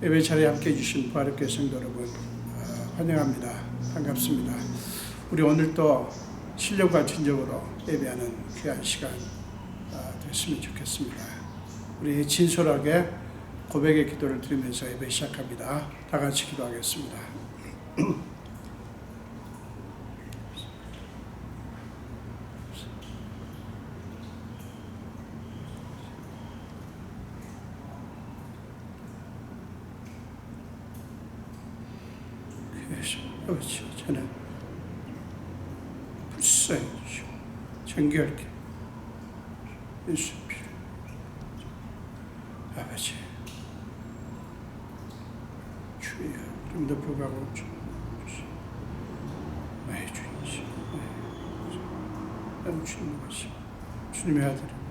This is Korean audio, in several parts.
예배 자리에 함께 해주신 부활교회 성도 여러분, 환영합니다. 반갑습니다. 우리 오늘 또 신령과 진정으로 예배하는 귀한 시간 됐으면 좋겠습니다. 우리 진솔하게 고백의 기도를 드리면서 예배 시작합니다. 다 같이 기도하겠습니다. 아버지, 저는 불쌍히 주시고 정결케 예수님, 아버지, 주여, 그럼에도 불구하고 나의 주인이시오, 나는 주님의 것이 주님의 아들입니다.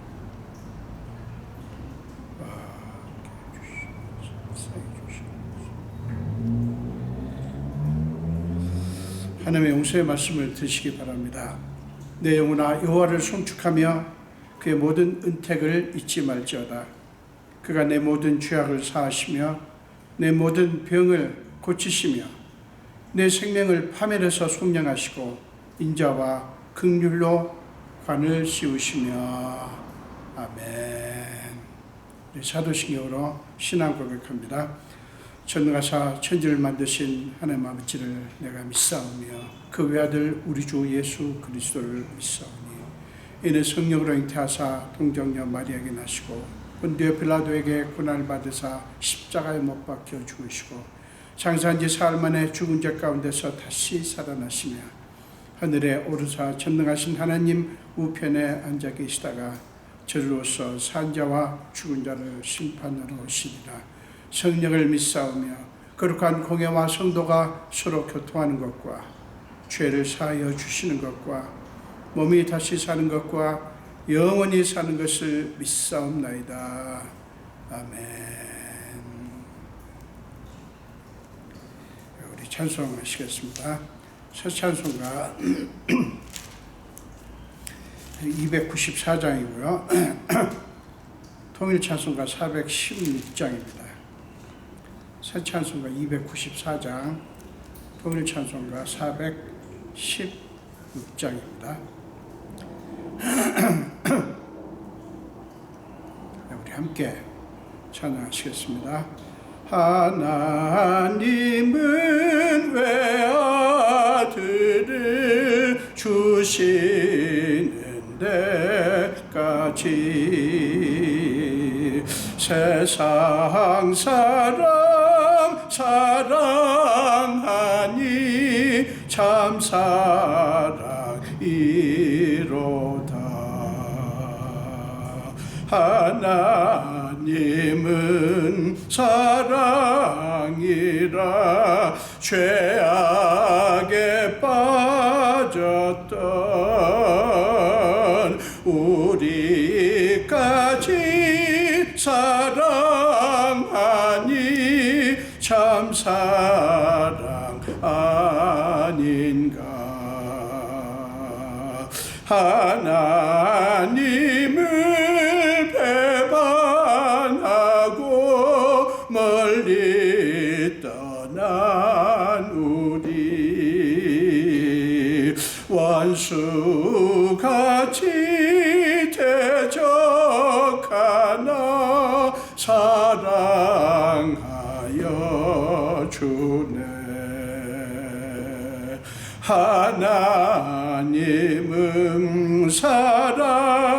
하나님의 용서의 말씀을 드시기 바랍니다. 내 영혼아 여호와를 송축하며 그의 모든 은택을 잊지 말지어다. 그가 내 모든 죄악을 사하시며 내 모든 병을 고치시며 내 생명을 파멸해서 속량하시고 인자와 긍휼로 관을 씌우시며. 아멘. 사도신경으로 신앙 고백합니다. 전능하사 천지를 만드신 하나님 아버지를 내가 믿사오며 그 외아들 우리 주 예수 그리스도를 믿사오니 이는 성령으로 잉태하사 동정녀 마리아에게 나시고 본디오 빌라도에게 고난을 받으사 십자가에 못 박혀 죽으시고 장사한 지 사흘 만에 죽은 자 가운데서 다시 살아나시며 하늘에 오르사 전능하신 하나님 우편에 앉아 계시다가 저리로서 산 자와 죽은 자를 심판하러 오시리라. 성령을 믿사오며 거룩한 공회와 성도가 서로 교통하는 것과 죄를 사하여 주시는 것과 몸이 다시 사는 것과 영원히 사는 것을 믿사옵나이다. 아멘. 우리 찬송하시겠습니다. 첫 찬송가 294장이고요. 통일 찬송가 416장입니다. 새 찬송가 294장, 통일 찬송가 416장입니다. 우리 함께 찬양하시겠습니다. 하나님은 외아들을 주시는 데까지 세상 사랑하니 참 사랑이로다. 하나님은 사랑이라 죄악에 빠졌던 우리까지 사랑하니 참 사랑 아닌가. 하나님을 배반하고 멀리 떠난 우리 원수같이 대적하나 사랑하여 주네. 하나님은 사랑이라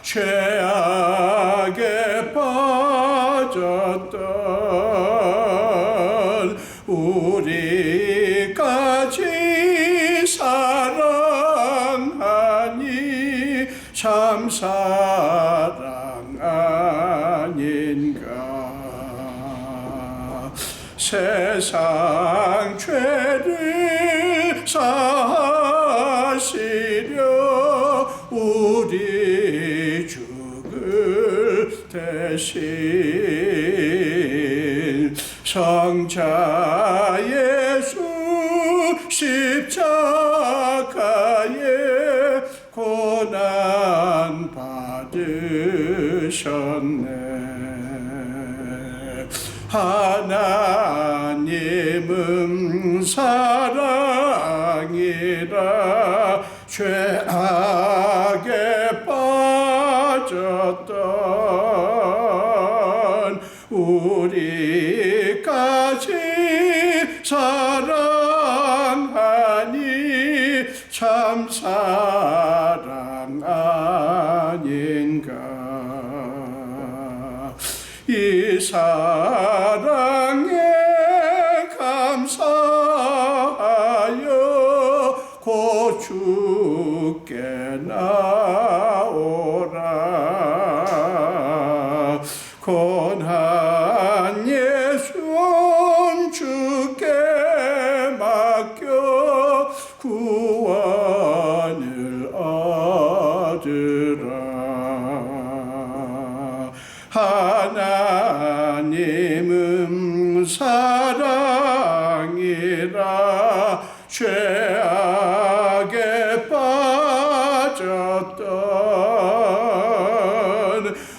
죄악에 빠졌던 우리까지 사랑하니 참 사랑 아닌가. 세상 죄를 사하시려 우리 죽을 대신 성자 예수 십자가에 고난 받으셨네. 하나님은 사랑이라 죄악에 빠졌던 우리까지 사랑하니 참 사랑 아닌가. 이 사랑에 감사하여 곧 주께 나오라. 권한 예수 주께 맡겨 구원을 얻으라. 하나님은 사랑이라 죄악에 빠졌던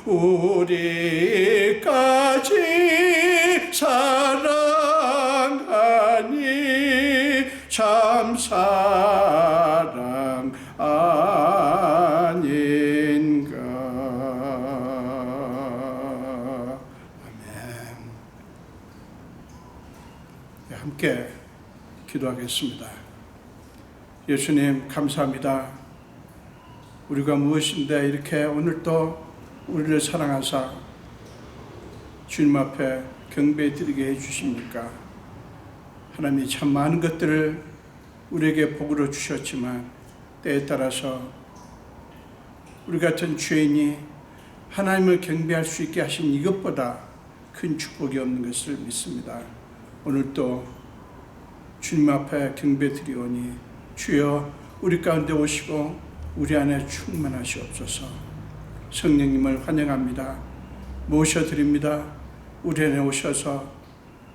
우리까지 사랑하니 참 사랑 아닌가. 함께 기도하겠습니다. 예수님 감사합니다. 우리가 무엇인데 이렇게 오늘도 우리를 사랑하사 주님 앞에 경배 드리게 해주십니까? 하나님이 참 많은 것들을 우리에게 복으로 주셨지만 때에 따라서 우리 같은 죄인이 하나님을 경배할 수 있게 하신 이것보다 큰 축복이 없는 것을 믿습니다. 오늘도 주님 앞에 경배 드리오니 주여 우리 가운데 오시고 우리 안에 충만하시옵소서. 성령님을 환영합니다. 모셔드립니다. 우리 안에 오셔서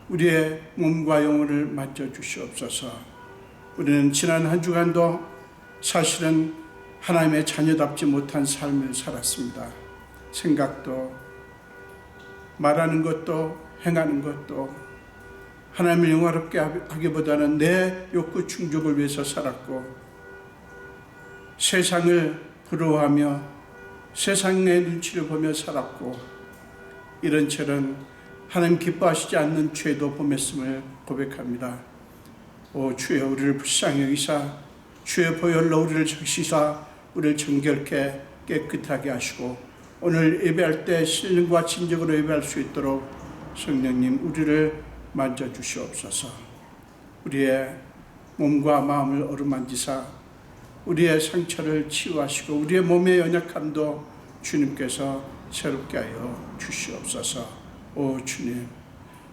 우리의 몸과 영혼을 만져주시옵소서. 우리는 지난 한 주간도 사실은 하나님의 자녀답지 못한 삶을 살았습니다. 생각도 말하는 것도 행하는 것도 하나님을 영화롭게 하기보다는 내 욕구 충족을 위해서 살았고 세상을 부러워하며 세상의 눈치를 보며 살았고 이런저런 하나님 기뻐하시지 않는 죄도 범했음을 고백합니다. 오 주여 우리를 불쌍히 여기사 주의 보혈로 우리를 적시사 우리를 정결케 깨끗하게 하시고 오늘 예배할 때 신령과 진정으로 예배할 수 있도록 성령님 우리를 만져주시옵소서. 우리의 몸과 마음을 어루만지사 우리의 상처를 치유하시고 우리의 몸의 연약함도 주님께서 새롭게 하여 주시옵소서. 오 주님,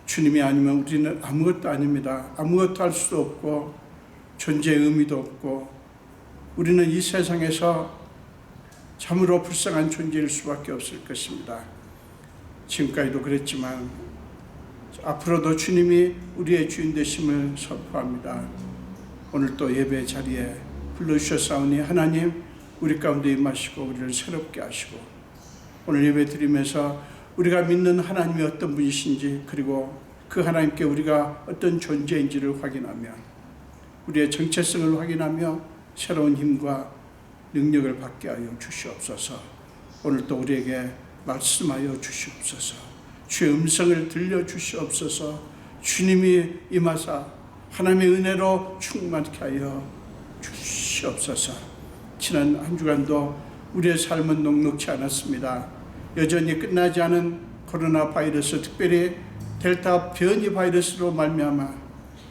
주님이 아니면 우리는 아무것도 아닙니다. 아무것도 할 수도 없고 존재의 의미도 없고 우리는 이 세상에서 참으로 불쌍한 존재일 수밖에 없을 것입니다. 지금까지도 그랬지만 앞으로도 주님이 우리의 주인 되심을 선포합니다. 오늘 또 예배 자리에 불러주셨사오니 하나님 우리 가운데 임하시고 우리를 새롭게 하시고 오늘 예배 드리면서 우리가 믿는 하나님이 어떤 분이신지 그리고 그 하나님께 우리가 어떤 존재인지를 확인하며 우리의 정체성을 확인하며 새로운 힘과 능력을 받게 하여 주시옵소서. 오늘 또 우리에게 말씀하여 주시옵소서. 주의 음성을 들려주시옵소서. 주님이 임하사 하나님의 은혜로 충만케 하여 주시옵소서. 지난 한 주간도 우리의 삶은 녹록지 않았습니다. 여전히 끝나지 않은 코로나 바이러스, 특별히 델타 변이 바이러스로 말미암아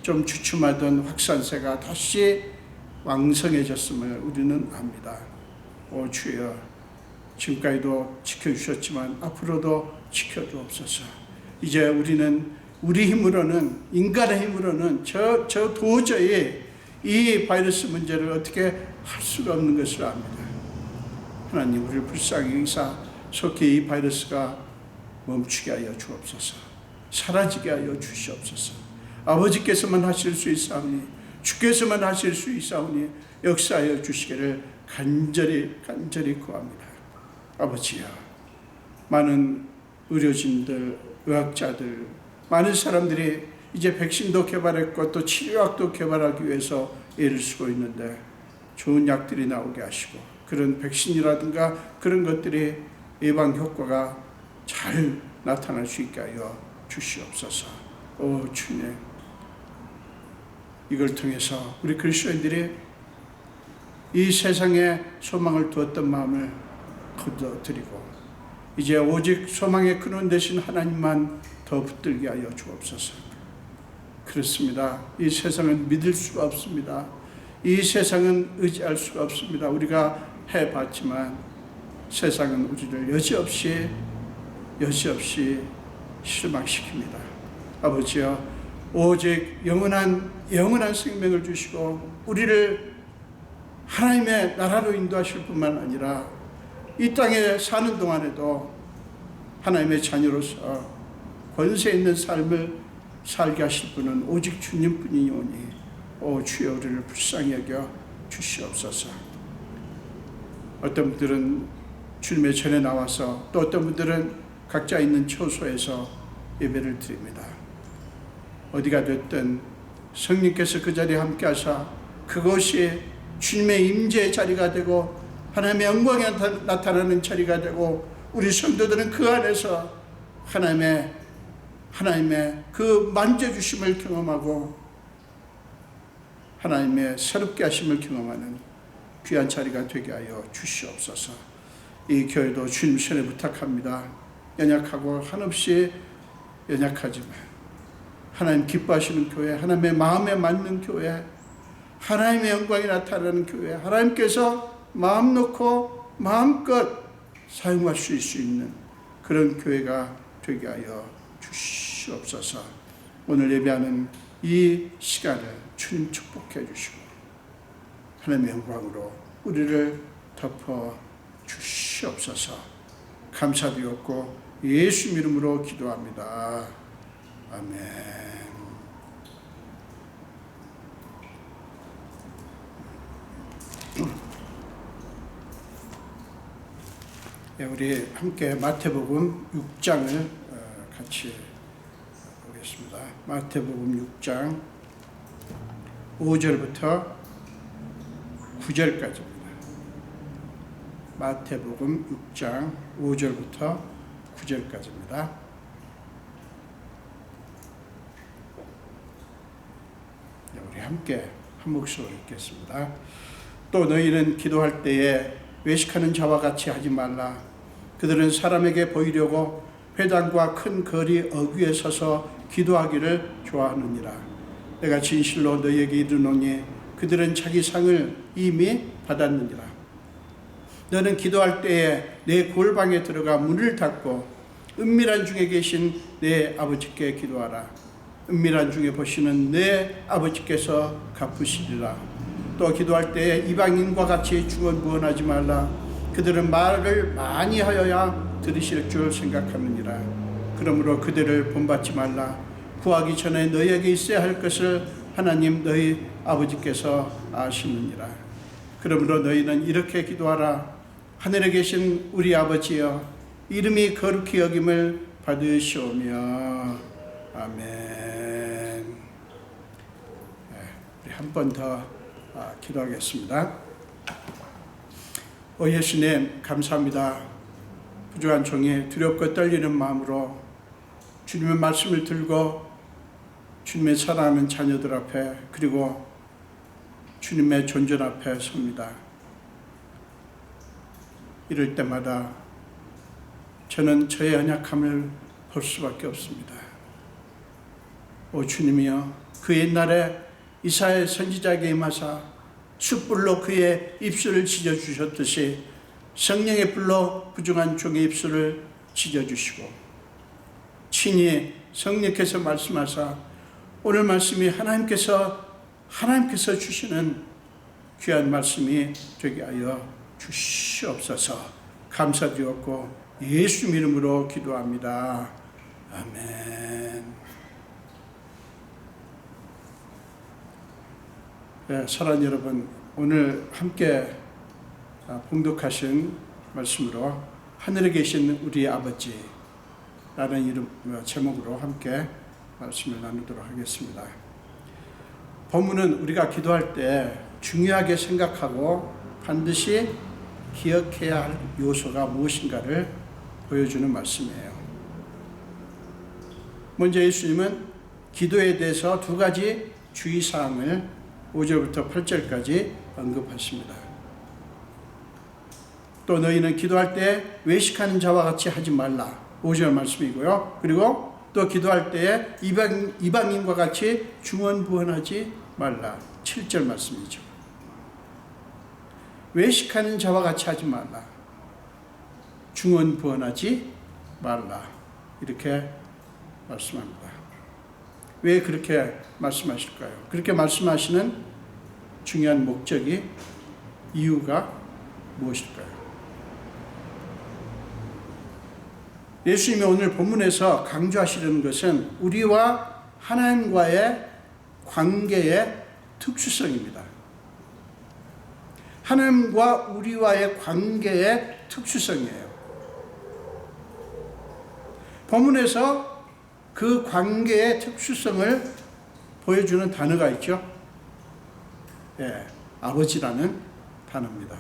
좀 주춤하던 확산세가 다시 왕성해졌음을 우리는 압니다. 오 주여 지금까지도 지켜주셨지만 앞으로도 지켜주옵소서. 이제 우리는 우리 힘으로는 인간의 힘으로는 저 도저히 이 바이러스 문제를 어떻게 할 수가 없는 것을 압니다. 하나님 우리를 불쌍히 여기사 속히 이 바이러스가 멈추게 하여 주옵소서. 사라지게 하여 주시옵소서. 아버지께서만 하실 수 있사오니 주께서만 하실 수 있사오니 역사하여 주시기를 간절히 구합니다. 아버지여 많은 의료진들 의학자들 많은 사람들이 이제 백신도 개발했고 또 치료약도 개발하기 위해서 애를 쓰고 있는데 좋은 약들이 나오게 하시고 그런 백신이라든가 그런 것들이 예방 효과가 잘 나타날 수 있게 하여 주시옵소서. 오 주님, 이걸 통해서 우리 그리스도인들이 이 세상에 소망을 두었던 마음을 거둬드리고 이제 오직 소망의 근원 되신 하나님만 더 붙들게 하여 주옵소서. 그렇습니다. 이 세상은 믿을 수가 없습니다. 이 세상은 의지할 수가 없습니다. 우리가 해봤지만 세상은 우리를 여지없이 실망시킵니다. 아버지여, 오직 영원한 생명을 주시고 우리를 하나님의 나라로 인도하실 뿐만 아니라 이 땅에 사는 동안에도 하나님의 자녀로서 권세 있는 삶을 살게 하실 분은 오직 주님뿐이오니 오 주여 우리를 불쌍히 여겨 주시옵소서. 어떤 분들은 주님의 전에 나와서 또 어떤 분들은 각자 있는 처소에서 예배를 드립니다. 어디가 됐든 성령께서 그 자리에 함께 하사 그것이 주님의 임재의 자리가 되고 하나님의 영광이 나타나는 자리가 되고 우리 성도들은 그 안에서 하나님의 그 만져주심을 경험하고 하나님의 새롭게 하심을 경험하는 귀한 자리가 되게 하여 주시옵소서. 이 교회도 주님 손에 부탁합니다. 연약하고 한없이 연약하지만 하나님 기뻐하시는 교회, 하나님의 마음에 맞는 교회, 하나님의 영광이 나타나는 교회, 하나님께서 마음 놓고 마음껏 사용하실 수 있는 그런 교회가 되게 하여 주시옵소서. 오늘 예배하는 이 시간을 주님 축복해 주시고 하나님의 영광으로 우리를 덮어 주시옵소서. 감사드렸고 예수 이름으로 기도합니다. 아멘. 우리 함께 마태복음 6장을 같이 보겠습니다. 마태복음 6장 5절부터 9절까지입니다. 마태복음 6장 5절부터 9절까지입니다. 우리 함께 한 목소리로 읽겠습니다. 또 너희는 기도할 때에 외식하는 자와 같이 하지 말라. 그들은 사람에게 보이려고 회당과 큰 거리 어귀에 서서 기도하기를 좋아하느니라. 내가 진실로 너희에게 이르노니 그들은 자기 상을 이미 받았느니라. 너는 기도할 때에 내 골방에 들어가 문을 닫고 은밀한 중에 계신 내 아버지께 기도하라. 은밀한 중에 보시는 내 아버지께서 갚으시리라. 또 기도할 때에 이방인과 같이 중언부언하지 말라. 그들은 말을 많이 하여야 들으실 줄 생각하느니라. 그러므로 그들을 본받지 말라. 구하기 전에 너희에게 있어야 할 것을 하나님 너희 아버지께서 아시느니라. 그러므로 너희는 이렇게 기도하라. 하늘에 계신 우리 아버지여, 이름이 거룩히 여김을 받으시오며. 아멘. 우리 한 번 더 기도하겠습니다. 오 예수님, 감사합니다. 부족한 종이 두렵고 떨리는 마음으로 주님의 말씀을 들고 주님의 사랑하는 자녀들 앞에 그리고 주님의 존전 앞에 섭니다. 이럴 때마다 저는 저의 연약함을 볼 수밖에 없습니다. 오 주님이여, 그 옛날에 이사야 선지자에게 임하사 숯불로 그의 입술을 찢어주셨듯이 성령의 불로 부정한 종의 입술을 찢어주시고 친히 성령께서 말씀하사 오늘 말씀이 하나님께서 주시는 귀한 말씀이 되게 하여 주시옵소서. 감사드렸고 예수 이름으로 기도합니다. 아멘. 네, 사랑하는 여러분, 오늘 함께 봉독하신 말씀으로 하늘에 계신 우리 아버지라는 제목으로 함께 말씀을 나누도록 하겠습니다. 본문은 우리가 기도할 때 중요하게 생각하고 반드시 기억해야 할 요소가 무엇인가를 보여주는 말씀이에요. 먼저 예수님은 기도에 대해서 두 가지 주의사항을 5절부터 8절까지 언급하십니다. 또 너희는 기도할 때 외식하는 자와 같이 하지 말라. 5절 말씀이고요. 그리고 또 기도할 때 이방인과 같이 중언부언하지 말라. 7절 말씀이죠. 외식하는 자와 같이 하지 말라. 중언부언하지 말라. 이렇게 말씀합니다. 왜 그렇게 말씀하실까요? 그렇게 말씀하시는 중요한 목적이, 이유가 무엇일까요? 예수님이 오늘 본문에서 강조하시려는 것은 우리와 하나님과의 관계의 특수성입니다. 하나님과 우리와의 관계의 특수성이에요. 본문에서 그 관계의 특수성을 보여주는 단어가 있죠. 예, 아버지라는 단어입니다.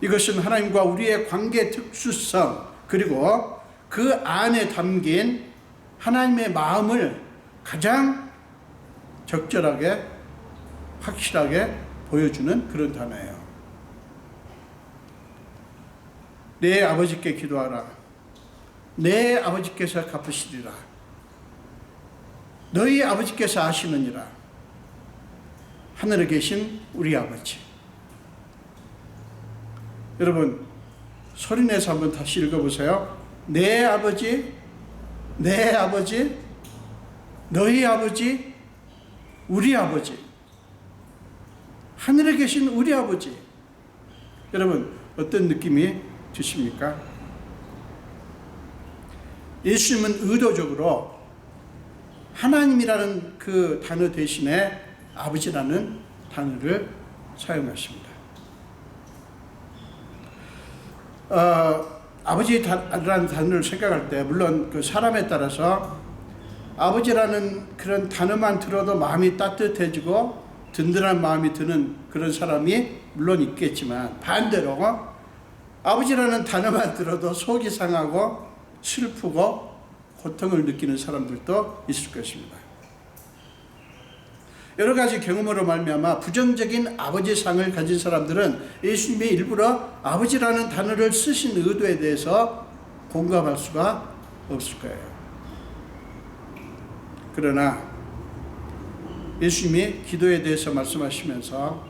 이것은 하나님과 우리의 관계의 특수성, 그리고 그 안에 담긴 하나님의 마음을 가장 적절하게, 확실하게 보여주는 그런 단어예요. 내 아버지께 기도하라. 내 아버지께서 갚으시리라. 너희 아버지께서 아시느니라. 하늘에 계신 우리 아버지. 여러분, 소리내서 한번 다시 읽어보세요. 내 아버지, 내 아버지, 너희 아버지, 우리 아버지. 하늘에 계신 우리 아버지. 여러분, 어떤 느낌이 드십니까? 예수님은 의도적으로 하나님이라는 그 단어 대신에 아버지라는 단어를 사용하십니다. 아버지라는 단어를 생각할 때 물론 그 사람에 따라서 아버지라는 그런 단어만 들어도 마음이 따뜻해지고 든든한 마음이 드는 그런 사람이 물론 있겠지만, 반대로 아버지라는 단어만 들어도 속이 상하고 슬프고 고통을 느끼는 사람들도 있을 것입니다. 여러 가지 경험으로 말미암아 부정적인 아버지상을 가진 사람들은 예수님이 일부러 아버지라는 단어를 쓰신 의도에 대해서 공감할 수가 없을 거예요. 그러나 예수님이 기도에 대해서 말씀하시면서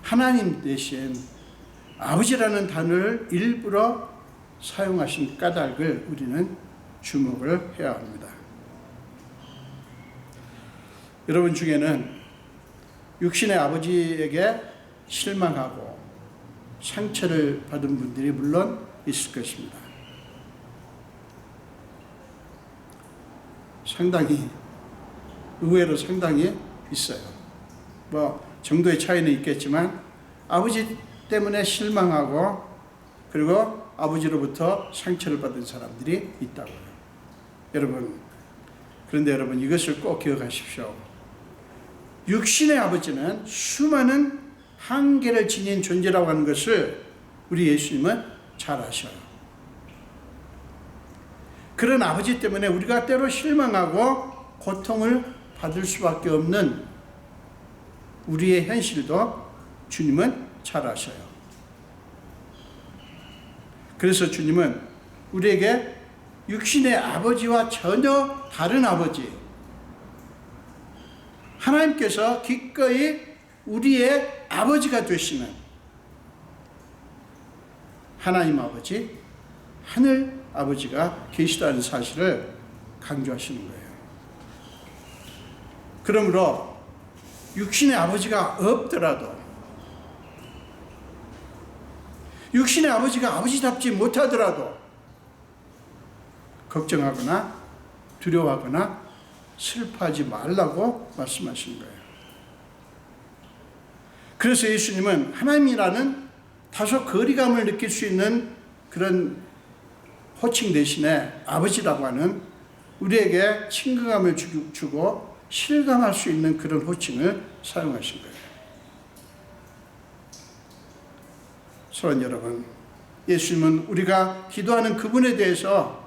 하나님 대신 아버지라는 단어를 일부러 사용하신 까닭을 우리는 주목을 해야 합니다. 여러분 중에는 육신의 아버지에게 실망하고 상처를 받은 분들이 물론 있을 것입니다. 의외로 상당히 있어요. 정도의 차이는 있겠지만 아버지 때문에 실망하고 그리고 아버지로부터 상처를 받은 사람들이 있다고요. 그런데 여러분 이것을 꼭 기억하십시오. 육신의 아버지는 수많은 한계를 지닌 존재라고 하는 것을 우리 예수님은 잘 아셔요. 그런 아버지 때문에 우리가 때로 실망하고 고통을 받을 수밖에 없는 우리의 현실도 주님은 잘 아셔요. 그래서 주님은 우리에게 육신의 아버지와 전혀 다른 아버지, 하나님께서 기꺼이 우리의 아버지가 되시는 하나님 아버지, 하늘 아버지가 계시다는 사실을 강조하시는 거예요. 그러므로 육신의 아버지가 없더라도, 육신의 아버지가 아버지답지 못하더라도 걱정하거나 두려워하거나 슬퍼하지 말라고 말씀하시는 거예요. 그래서 예수님은 하나님이라는 다소 거리감을 느낄 수 있는 그런 호칭 대신에 아버지라고 하는 우리에게 친근감을 주고 실감할 수 있는 그런 호칭을 사용하신 거예요. 사랑하는 여러분, 예수님은 우리가 기도하는 그분에 대해서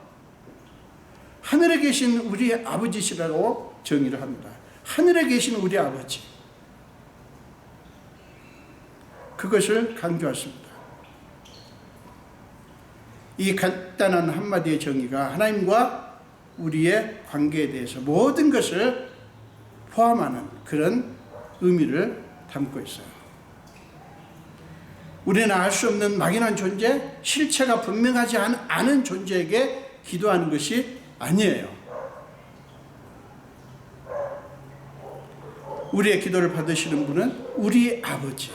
하늘에 계신 우리 아버지시라고 정의를 합니다. 하늘에 계신 우리 아버지. 그것을 강조하십니다. 이 간단한 한마디의 정의가 하나님과 우리의 관계에 대해서 모든 것을 포함하는 그런 의미를 담고 있어요. 우리는 알 수 없는 막연한 존재, 실체가 분명하지 않은 존재에게 기도하는 것이 아니에요. 우리의 기도를 받으시는 분은 우리 아버지.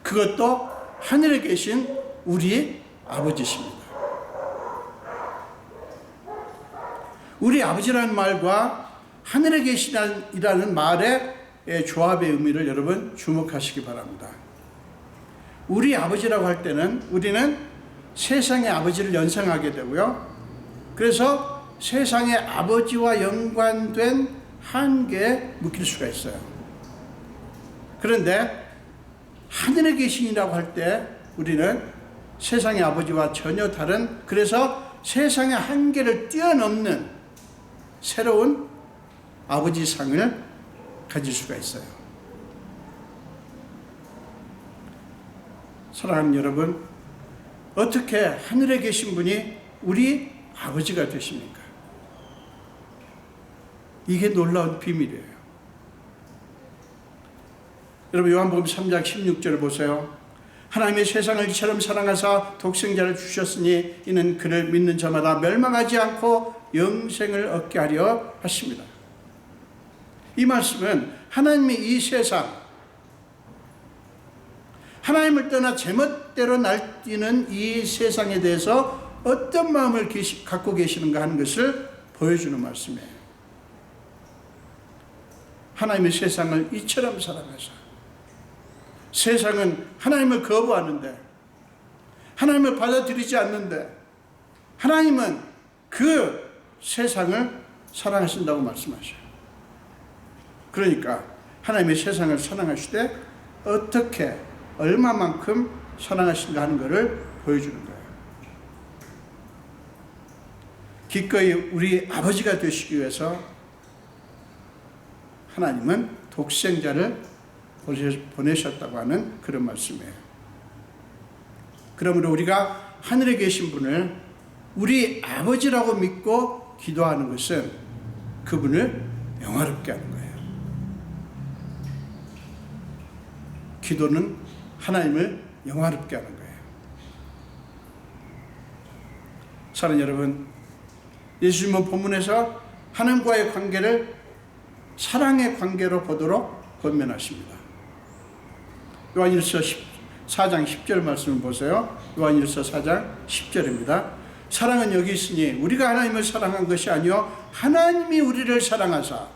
그것도 하늘에 계신 우리 아버지십니다. 우리 아버지라는 말과 하늘에 계시다는 말의 조합의 의미를 여러분 주목하시기 바랍니다. 우리 아버지라고 할 때는 우리는 세상의 아버지를 연상하게 되고요. 그래서 세상의 아버지와 연관된 한계에 묶일 수가 있어요. 그런데 하늘에 계신이라고 할 때 우리는 세상의 아버지와 전혀 다른, 그래서 세상의 한계를 뛰어넘는 새로운 아버지 상을 가질 수가 있어요. 사랑하는 여러분, 어떻게 하늘에 계신 분이 우리 아버지가 되십니까? 이게 놀라운 비밀이에요. 여러분, 요한복음 3장 16절을 보세요. 하나님의 세상을 이처럼 사랑하사 독생자를 주셨으니 이는 그를 믿는 자마다 멸망하지 않고 영생을 얻게 하려 하십니다. 이 말씀은 하나님이 이 세상, 하나님을 떠나 제멋대로 날뛰는 이 세상에 대해서 어떤 마음을 갖고 계시는가 하는 것을 보여주는 말씀이에요. 하나님의 세상을 이처럼 사랑하사, 세상은 하나님을 거부하는데, 하나님을 받아들이지 않는데, 하나님은 그 세상을 사랑하신다고 말씀하셔요. 그러니까 하나님의 세상을 사랑하실 때 어떻게, 얼마만큼 사랑하신가 하는 것을 보여주는 거예요. 기꺼이 우리 아버지가 되시기 위해서 하나님은 독생자를 보내셨다고 하는 그런 말씀이에요. 그러므로 우리가 하늘에 계신 분을 우리 아버지라고 믿고 기도하는 것은 그분을 영화롭게 하는 거예요. 기도는 하나님을 영화롭게 하는 거예요. 사랑하는 여러분, 예수님은 본문에서 하나님과의 관계를 사랑의 관계로 보도록 권면하십니다. 요한일서 4장 10절 말씀을 보세요. 요한일서 4장 10절입니다. 사랑은 여기 있으니 우리가 하나님을 사랑한 것이 아니요 하나님이 우리를 사랑하사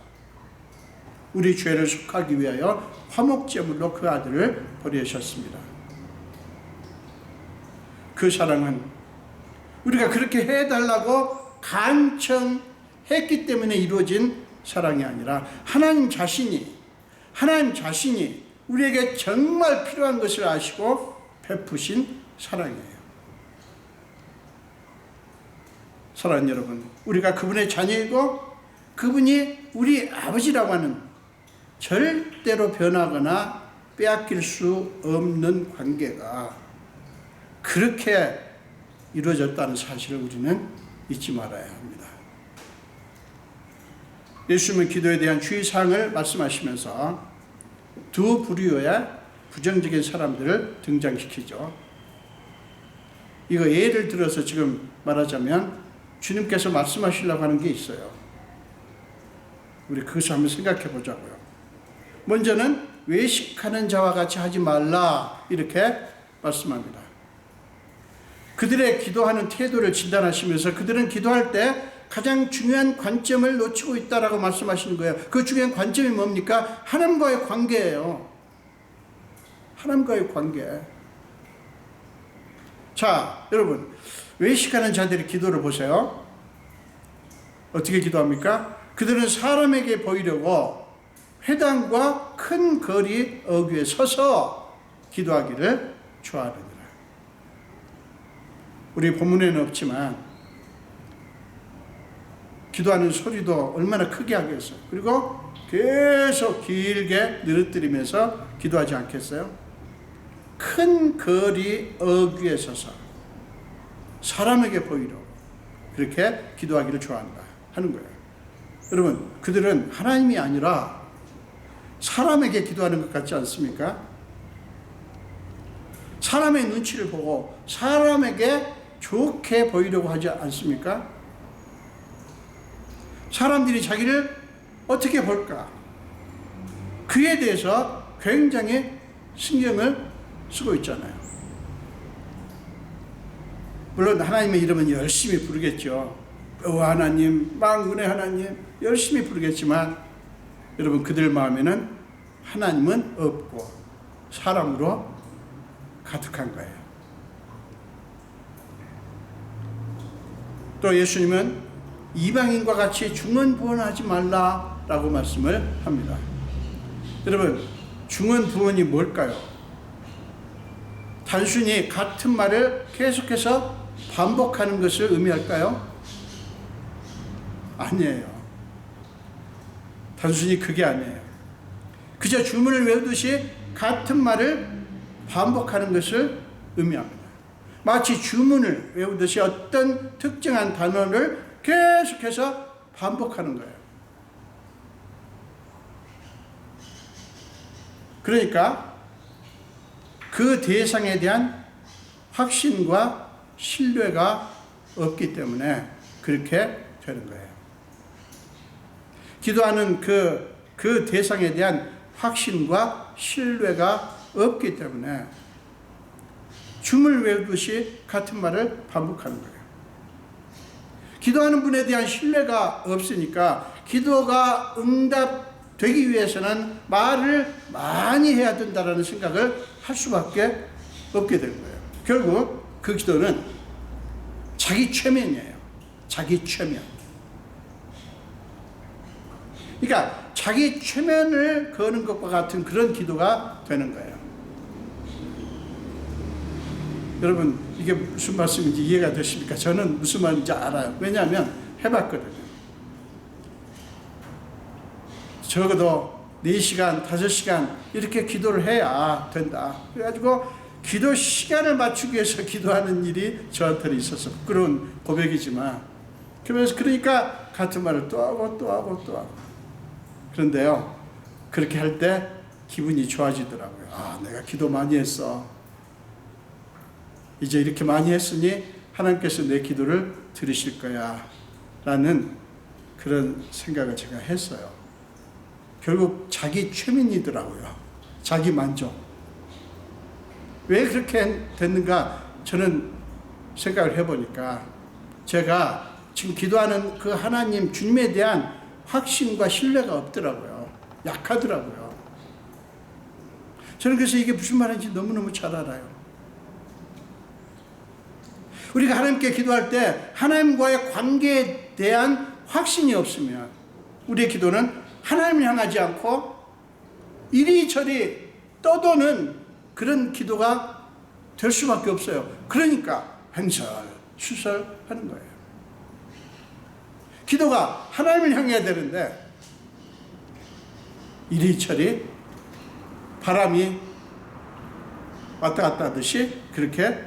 우리 죄를 속하기 위하여 화목제물로 그 아들을 보내셨습니다. 그 사랑은 우리가 그렇게 해달라고 간청했기 때문에 이루어진 사랑이 아니라 하나님 자신이 우리에게 정말 필요한 것을 아시고 베푸신 사랑이에요. 사랑하는 여러분, 우리가 그분의 자녀이고 그분이 우리 아버지라고 하는 절대로 변하거나 빼앗길 수 없는 관계가 그렇게 이루어졌다는 사실을 우리는 잊지 말아야 합니다. 예수님은 기도에 대한 주의사항을 말씀하시면서 두 부류의 부정적인 사람들을 등장시키죠. 이거 예를 들어서 지금 말하자면 주님께서 말씀하시려고 하는 게 있어요. 우리 그것을 한번 생각해 보자고요. 먼저는 외식하는 자와 같이 하지 말라 이렇게 말씀합니다. 그들의 기도하는 태도를 진단하시면서 그들은 기도할 때 가장 중요한 관점을 놓치고 있다라고 말씀하시는 거예요. 그 중요한 관점이 뭡니까? 하나님과의 관계예요. 하나님과의 관계. 자, 여러분, 외식하는 자들의 기도를 보세요. 어떻게 기도합니까? 그들은 사람에게 보이려고 회당과 큰 거리 어귀에 서서 기도하기를 좋아하느니라. 우리 본문에는 없지만 기도하는 소리도 얼마나 크게 하겠어요. 그리고 계속 길게 늘어뜨리면서 기도하지 않겠어요? 큰 거리 어귀에 서서 사람에게 보이려고 그렇게 기도하기를 좋아한다 하는 거예요. 여러분, 그들은 하나님이 아니라 사람에게 기도하는 것 같지 않습니까? 사람의 눈치를 보고 사람에게 좋게 보이려고 하지 않습니까? 사람들이 자기를 어떻게 볼까? 그에 대해서 굉장히 신경을 쓰고 있잖아요. 물론 하나님의 이름은 열심히 부르겠죠. 여호와 하나님, 만군의 하나님 열심히 부르겠지만 여러분, 그들 마음에는 하나님은 없고 사람으로 가득한 거예요. 또 예수님은 이방인과 같이 중언부언하지 말라라고 말씀을 합니다. 여러분, 중언부언이 뭘까요? 단순히 같은 말을 계속해서 반복하는 것을 의미할까요? 아니에요. 단순히 그게 아니에요. 그저 주문을 외우듯이 같은 말을 반복하는 것을 의미합니다. 마치 주문을 외우듯이 어떤 특정한 단어를 계속해서 반복하는 거예요. 그러니까 그 대상에 대한 확신과 신뢰가 없기 때문에 그렇게 되는 거예요. 기도하는 그 대상에 대한 확신과 신뢰가 없기 때문에 줌을 외우듯이 같은 말을 반복하는 거예요. 기도하는 분에 대한 신뢰가 없으니까 기도가 응답되기 위해서는 말을 많이 해야 된다는 생각을 할 수밖에 없게 되는 거예요. 결국 그 기도는 자기 최면이에요. 자기 최면. 그러니까 자기 최면을 거는 것과 같은 그런 기도가 되는 거예요. 여러분, 이게 무슨 말씀인지 이해가 되십니까? 저는 무슨 말인지 알아요. 왜냐하면 해봤거든요. 적어도 4시간, 5시간 이렇게 기도를 해야 된다. 그래가지고 기도 시간을 맞추기 위해서 기도하는 일이 저한테는 있어서 부끄러운 고백이지만, 그러니까 같은 말을 또 하고 또 하고 또 하고. 그런데요, 그렇게 할 때 기분이 좋아지더라고요. 아, 내가 기도 많이 했어. 이제 이렇게 많이 했으니 하나님께서 내 기도를 들으실 거야 라는 그런 생각을 제가 했어요. 결국 자기 최면이더라고요. 자기 만족. 왜 그렇게 됐는가 저는 생각을 해보니까 제가 지금 기도하는 그 하나님 주님에 대한 확신과 신뢰가 없더라고요. 약하더라고요. 저는 그래서 이게 무슨 말인지 너무너무 잘 알아요. 우리가 하나님께 기도할 때 하나님과의 관계에 대한 확신이 없으면 우리의 기도는 하나님을 향하지 않고 이리저리 떠도는 그런 기도가 될 수밖에 없어요. 그러니까 횡설수설하는 거예요. 기도가 하나님을 향해야 되는데 이리저리 바람이 왔다 갔다 하듯이 그렇게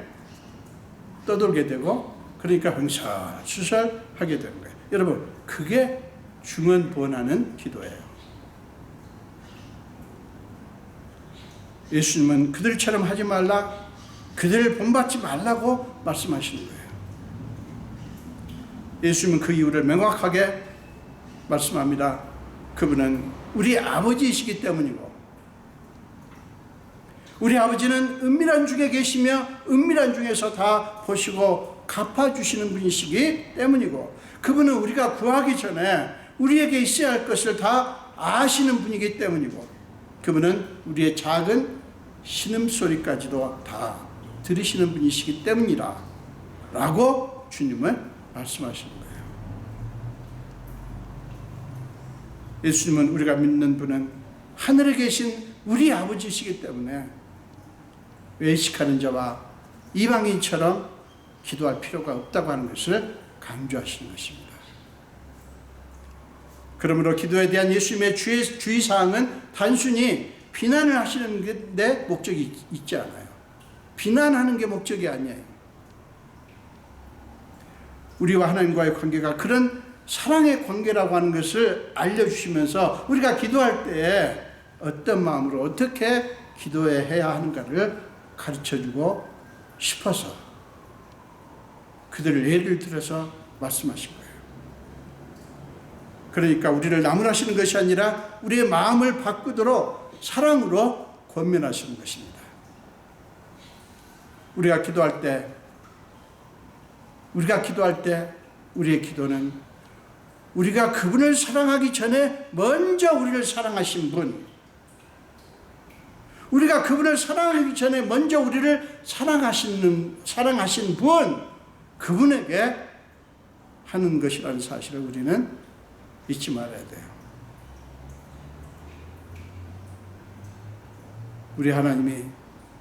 떠돌게 되고, 그러니까 횡설수설하게 되는 거예요. 여러분, 그게 중언부언하는 기도예요. 예수님은 그들처럼 하지 말라, 그들을 본받지 말라고 말씀하시는 거예요. 예수님은 그 이유를 명확하게 말씀합니다. 그분은 우리 아버지이시기 때문이고, 우리 아버지는 은밀한 중에 계시며 은밀한 중에서 다 보시고 갚아주시는 분이시기 때문이고, 그분은 우리가 구하기 전에 우리에게 있어야 할 것을 다 아시는 분이기 때문이고, 그분은 우리의 작은 신음소리까지도 다 들으시는 분이시기 때문이라 라고 주님은 말씀하시는 거예요. 예수님은 우리가 믿는 분은 하늘에 계신 우리 아버지시기 때문에 외식하는 자와 이방인처럼 기도할 필요가 없다고 하는 것을 강조하시는 것입니다. 그러므로 기도에 대한 예수님의 주의사항은 단순히 비난을 하시는 데 목적이 있지 않아요. 비난하는 게 목적이 아니에요. 우리와 하나님과의 관계가 그런 사랑의 관계라고 하는 것을 알려주시면서 우리가 기도할 때 어떤 마음으로 어떻게 기도해야 하는가를 가르쳐주고 싶어서 그들을 예를 들어서 말씀하신 거예요. 그러니까 우리를 나무라시는 것이 아니라 우리의 마음을 바꾸도록 사랑으로 권면하시는 것입니다. 우리가 기도할 때 우리의 기도는 우리가 그분을 사랑하기 전에 먼저 우리를 사랑하신 분, 우리가 그분을 사랑하기 전에 먼저 우리를 사랑하신 분, 그분에게 하는 것이라는 사실을 우리는 잊지 말아야 돼요. 우리 하나님이,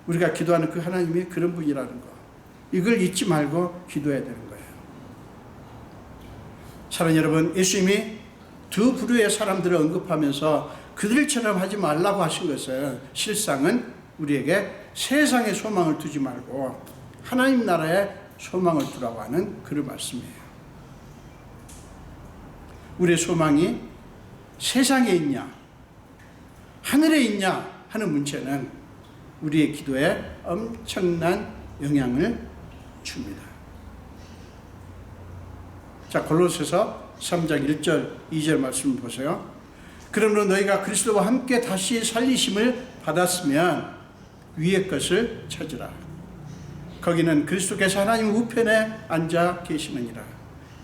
우리가 기도하는 그 하나님이 그런 분이라는 거, 이걸 잊지 말고 기도해야 되는 거예요. 사랑하는 여러분, 예수님이 두 부류의 사람들을 언급하면서 그들처럼 하지 말라고 하신 것은 실상은 우리에게 세상에 소망을 두지 말고 하나님 나라에 소망을 두라고 하는 그런 말씀이에요. 우리의 소망이 세상에 있냐 하늘에 있냐 하는 문제는 우리의 기도에 엄청난 영향을 줍니다. 자, 골로새서 3장 1절 2절 말씀을 보세요. 그러므로 너희가 그리스도와 함께 다시 살리심을 받았으면 위의 것을 찾으라. 거기는 그리스도께서 하나님 우편에 앉아 계시느니라.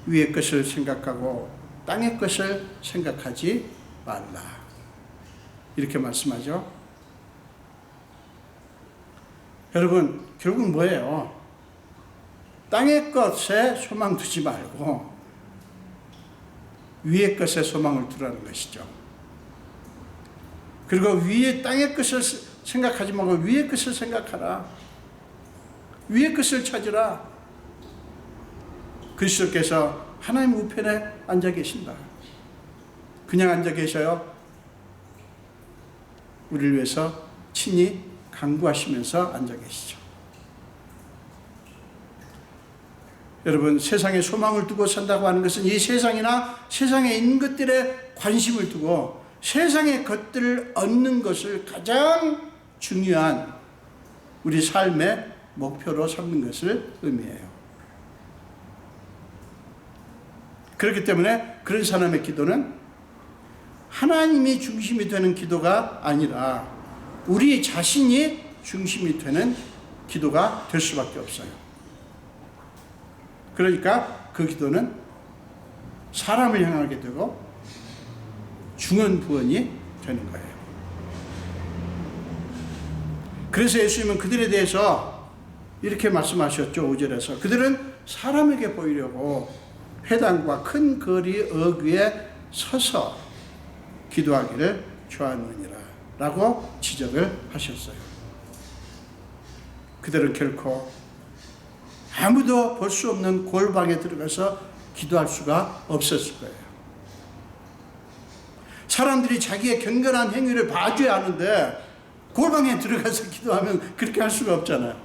위의 것을 생각하고 땅의 것을 생각하지 말라. 이렇게 말씀하죠. 여러분, 결국 뭐예요? 땅의 것에 소망 두지 말고 위의 것에 소망을 두라는 것이죠. 그리고 위에 땅의 것을 생각하지 말고 위의 것을 생각하라. 위의 것을 찾으라. 그리스도께서 하나님 우편에 앉아 계신다. 그냥 앉아 계셔요. 우리를 위해서 친히 간구하시면서 앉아 계시죠. 여러분, 세상에 소망을 두고 산다고 하는 것은 이 세상이나 세상에 있는 것들에 관심을 두고 세상의 것들을 얻는 것을 가장 중요한 우리 삶의 목표로 삼는 것을 의미해요. 그렇기 때문에 그런 사람의 기도는 하나님이 중심이 되는 기도가 아니라 우리 자신이 중심이 되는 기도가 될 수밖에 없어요. 그러니까 그 기도는 사람을 향하게 되고 중언부언이 되는 거예요. 그래서 예수님은 그들에 대해서 이렇게 말씀하셨죠. 5절에서 그들은 사람에게 보이려고 회당과 큰 거리 어귀에 서서 기도하기를 좋아하느니라 라고 지적을 하셨어요. 그들은 결코 아무도 볼 수 없는 골방에 들어가서 기도할 수가 없었을 거예요. 사람들이 자기의 경건한 행위를 봐줘야 하는데 골방에 들어가서 기도하면 그렇게 할 수가 없잖아요.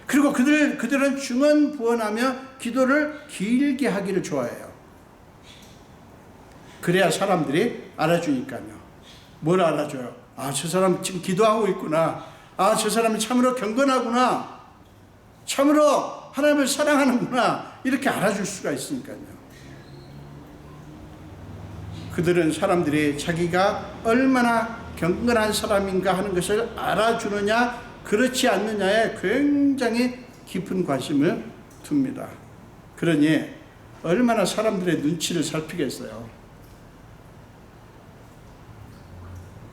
그리고 그들은 중언부언하며 기도를 길게 하기를 좋아해요. 그래야 사람들이 알아주니까요. 뭘 알아줘요? 아, 저 사람 지금 기도하고 있구나. 아, 저 사람이 참으로 경건하구나. 참으로 하나님을 사랑하는구나. 이렇게 알아줄 수가 있으니까요. 그들은 사람들이 자기가 얼마나 경건한 사람인가 하는 것을 알아주느냐 그렇지 않느냐에 굉장히 깊은 관심을 둡니다. 그러니 얼마나 사람들의 눈치를 살피겠어요.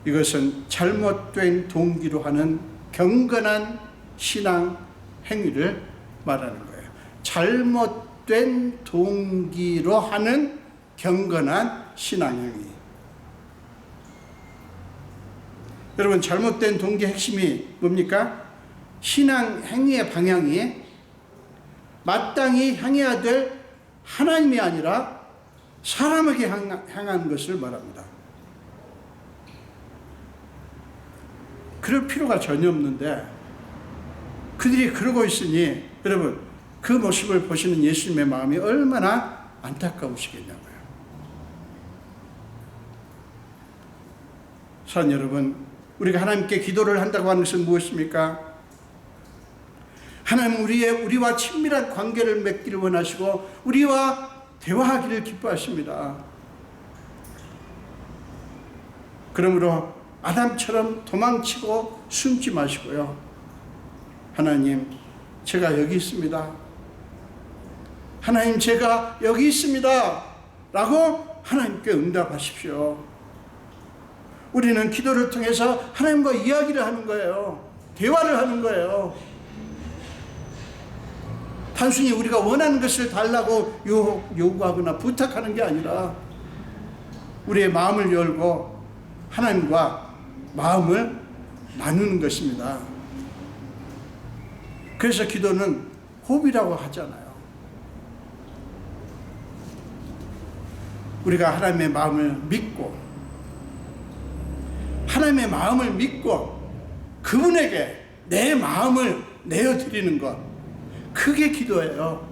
이것은 잘못된 동기로 하는 경건한 신앙 행위를 말하는 거예요. 잘못된 동기로 하는 경건한 신앙 행위. 여러분, 잘못된 동기의 핵심이 뭡니까? 신앙 행위의 방향이 마땅히 향해야 될 하나님이 아니라 사람에게 향한 것을 말합니다. 그럴 필요가 전혀 없는데 그들이 그러고 있으니 여러분, 그 모습을 보시는 예수님의 마음이 얼마나 안타까우시겠냐고요. 사랑하는 여러분, 우리가 하나님께 기도를 한다고 하는 것은 무엇입니까? 하나님은 우리와 친밀한 관계를 맺기를 원하시고 우리와 대화하기를 기뻐하십니다. 그러므로 아담처럼 도망치고 숨지 마시고요. 하나님, 제가 여기 있습니다. 하나님, 제가 여기 있습니다. 라고 하나님께 응답하십시오. 우리는 기도를 통해서 하나님과 이야기를 하는 거예요. 대화를 하는 거예요. 단순히 우리가 원하는 것을 달라고 요구하거나 부탁하는 게 아니라 우리의 마음을 열고 하나님과 마음을 나누는 것입니다. 그래서 기도는 호흡이라고 하잖아요. 우리가 하나님의 마음을 믿고 그분에게 내 마음을 내어드리는 것, 그게 기도예요.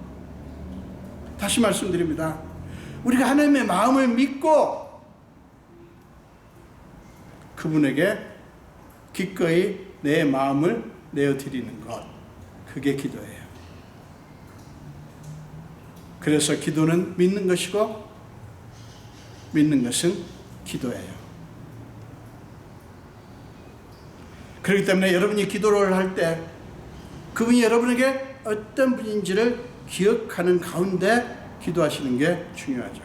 다시 말씀드립니다. 우리가 하나님의 마음을 믿고 그분에게 기꺼이 내 마음을 내어드리는 것, 그게 기도예요. 그래서 기도는 믿는 것이고 믿는 것은 기도예요. 그렇기 때문에 여러분이 기도를 할 때 그분이 여러분에게 어떤 분인지를 기억하는 가운데 기도하시는 게 중요하죠.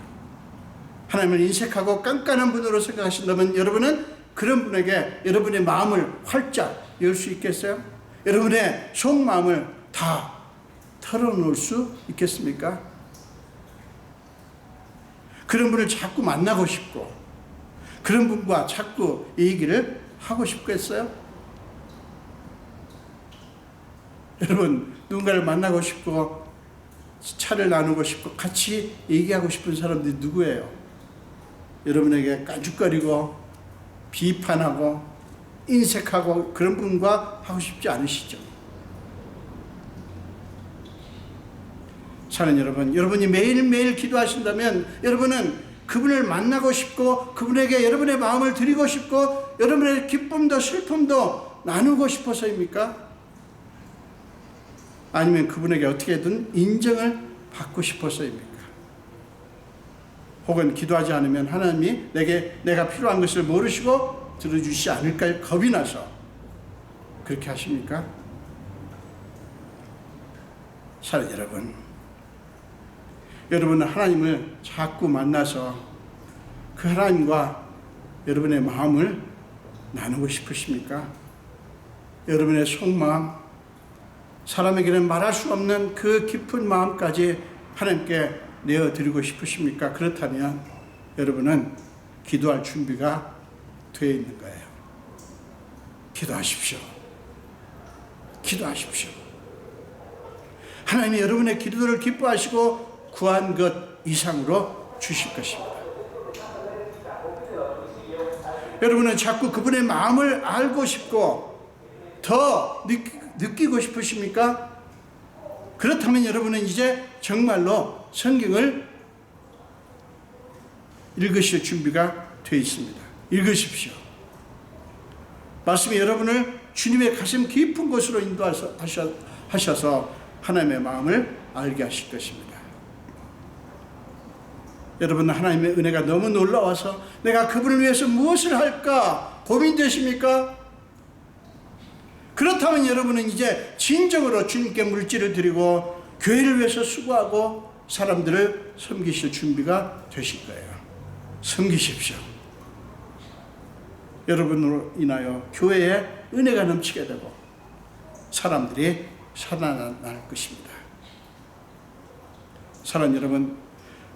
하나님을 인색하고 깐깐한 분으로 생각하신다면 여러분은 그런 분에게 여러분의 마음을 활짝 열 수 있겠어요? 여러분의 속마음을 다 털어놓을 수 있겠습니까? 그런 분을 자꾸 만나고 싶고 그런 분과 자꾸 얘기를 하고 싶겠어요? 여러분, 누군가를 만나고 싶고 차를 나누고 싶고 같이 얘기하고 싶은 사람들이 누구예요? 여러분에게 깐죽거리고 비판하고 인색하고 그런 분과 하고 싶지 않으시죠? 사랑하는 여러분, 여러분이 매일매일 기도하신다면 여러분은 그분을 만나고 싶고 그분에게 여러분의 마음을 드리고 싶고 여러분의 기쁨도 슬픔도 나누고 싶어서입니까? 아니면 그분에게 어떻게든 인정을 받고 싶어서입니까? 혹은 기도하지 않으면 하나님이 내가 필요한 것을 모르시고 들어주시지 않을까 겁이 나서 그렇게 하십니까? 사랑하는 여러분, 여러분은 하나님을 자꾸 만나서 그 하나님과 여러분의 마음을 나누고 싶으십니까? 여러분의 속마음, 사람에게는 말할 수 없는 그 깊은 마음까지 하나님께 내어드리고 싶으십니까? 그렇다면 여러분은 기도할 준비가 되어 있는 거예요. 기도하십시오. 기도하십시오. 하나님이 여러분의 기도를 기뻐하시고 구한 것 이상으로 주실 것입니다. 여러분은 자꾸 그분의 마음을 알고 싶고 더 느끼고 싶으십니까? 그렇다면 여러분은 이제 정말로 성경을 읽으실 준비가 되어 있습니다. 읽으십시오. 말씀이 여러분을 주님의 가슴 깊은 곳으로 인도하셔서 하나님의 마음을 알게 하실 것입니다. 여러분, 하나님의 은혜가 너무 놀라워서 내가 그분을 위해서 무엇을 할까 고민되십니까? 그렇다면 여러분은 이제 진정으로 주님께 물질을 드리고 교회를 위해서 수고하고 사람들을 섬기실 준비가 되실 거예요. 섬기십시오. 여러분으로 인하여 교회에 은혜가 넘치게 되고 사람들이 살아날 것입니다. 사랑 여러분,